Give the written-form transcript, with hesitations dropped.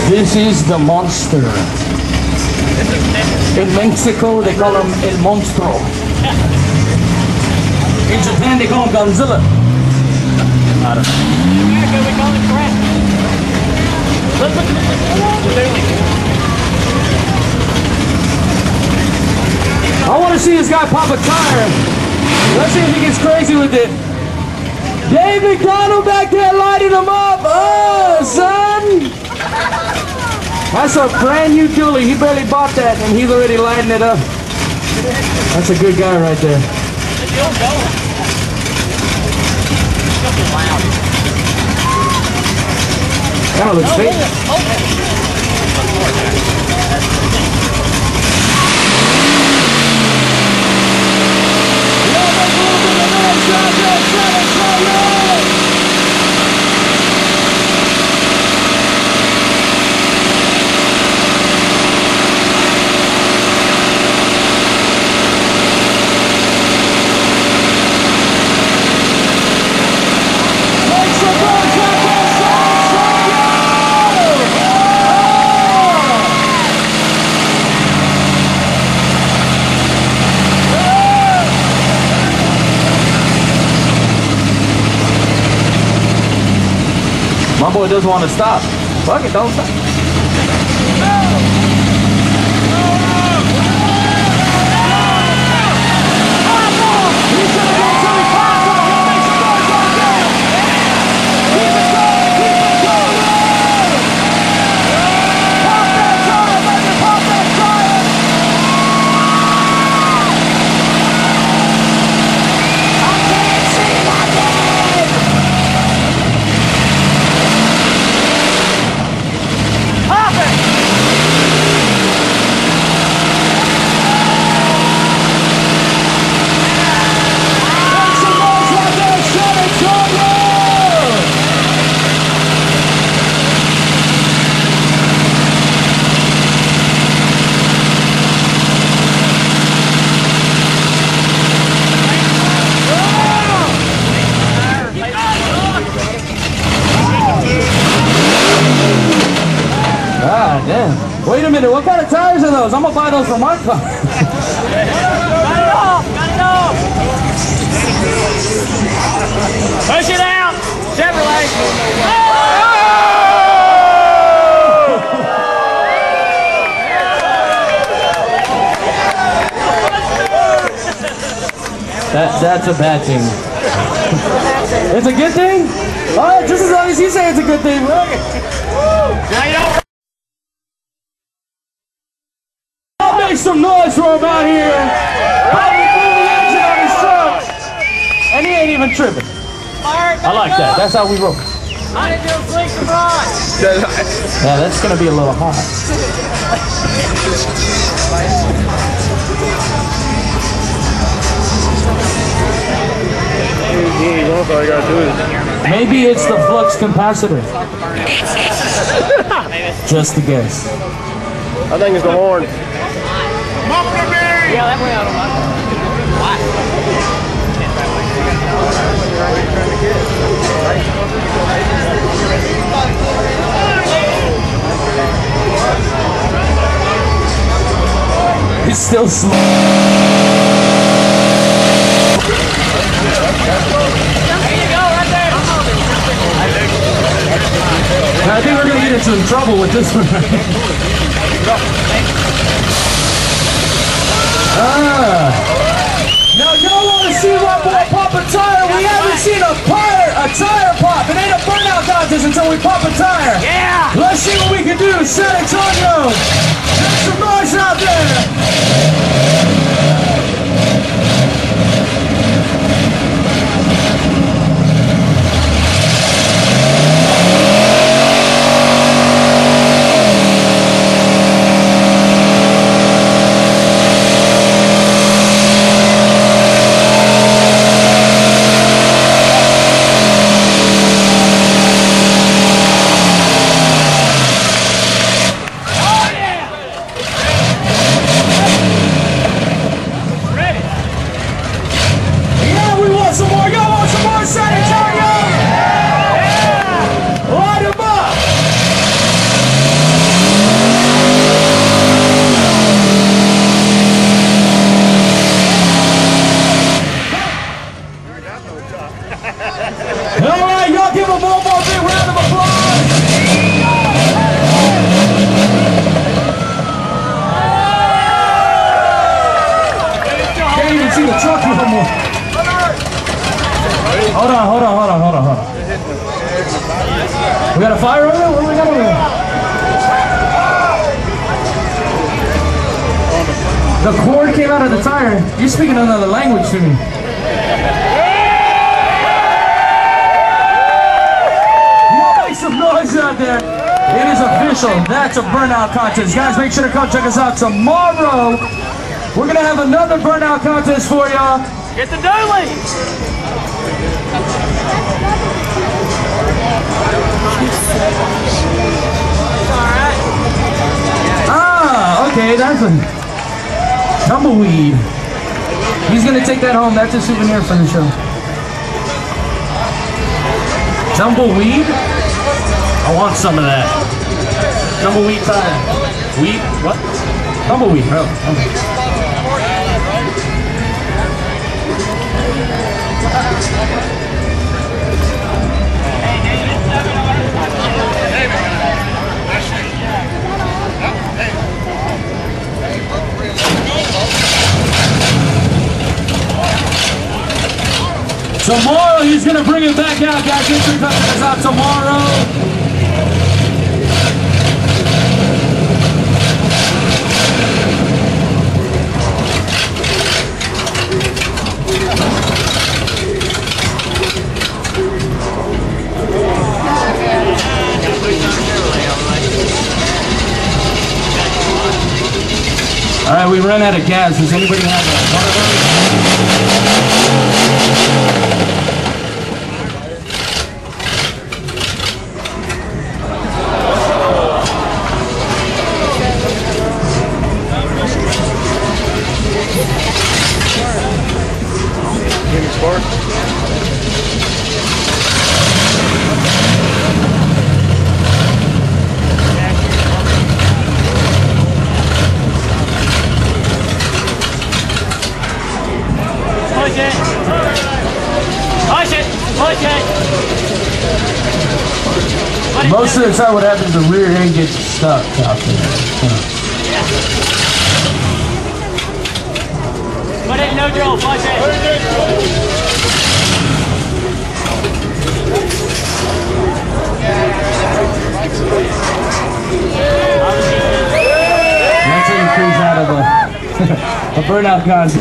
This is the monster. In Mexico, they call him El Monstro. In Japan, they call him Godzilla. I don't know. We call him Brett. I want to see this guy pop a tire. Let's see if he gets crazy with it. Dave McDonald back there lighting him up. Oh, son. That's a brand new dually. He barely bought that and he's already lighting it up. That's a good guy right there. Kind of looks fake. My boy doesn't want to stop. Fuck it, don't stop. Damn. Wait a minute, what kind of tires are those? I'm gonna buy those for my car. Got it off! Got it off! Push it out! Chevrolet! That's a bad thing. It's a good thing? Alright, just as long as you say it's a good thing. Make some noise for him out here. And he ain't even tripping. I like that. That's how we roll. Yeah, that's gonna be a little hot. All you gotta do is... Maybe it's the flux capacitor. Just a guess. I think it's the horn. Yeah, that way I don't like it. He's still slow. There you go, right there. I think we're gonna get into some trouble with this one. Now y'all want to see my boy pop a tire? We haven't seen a tire pop. It ain't a burnout contest until we pop a tire. Yeah! Let's see what we can do. San Antonio, make some noise out there. Hold on. We got a fire over there? What do we got over there? The cord came out of the tire. You're speaking another language to me. Make some noise out there. It is official. That's a burnout contest. Guys, make sure to come check us out tomorrow. We're going to have another burnout contest for y'all. Get the dually! Ah, okay, that's a tumbleweed. He's going to take that home. That's a souvenir for the show. Tumbleweed? I want some of that. Tumbleweed tire. Weed? What? Tumbleweed, bro. Tomorrow he's gonna bring it back out, guys. Make sure to check us out tomorrow. All right, we ran out of gas. Does anybody have one of those? Give me spark. Push it! Push it! Push it! Most of the time what happens, the rear end gets stuck out there. Put it in neutral, push it! That's how you cruise out of a burnout contest.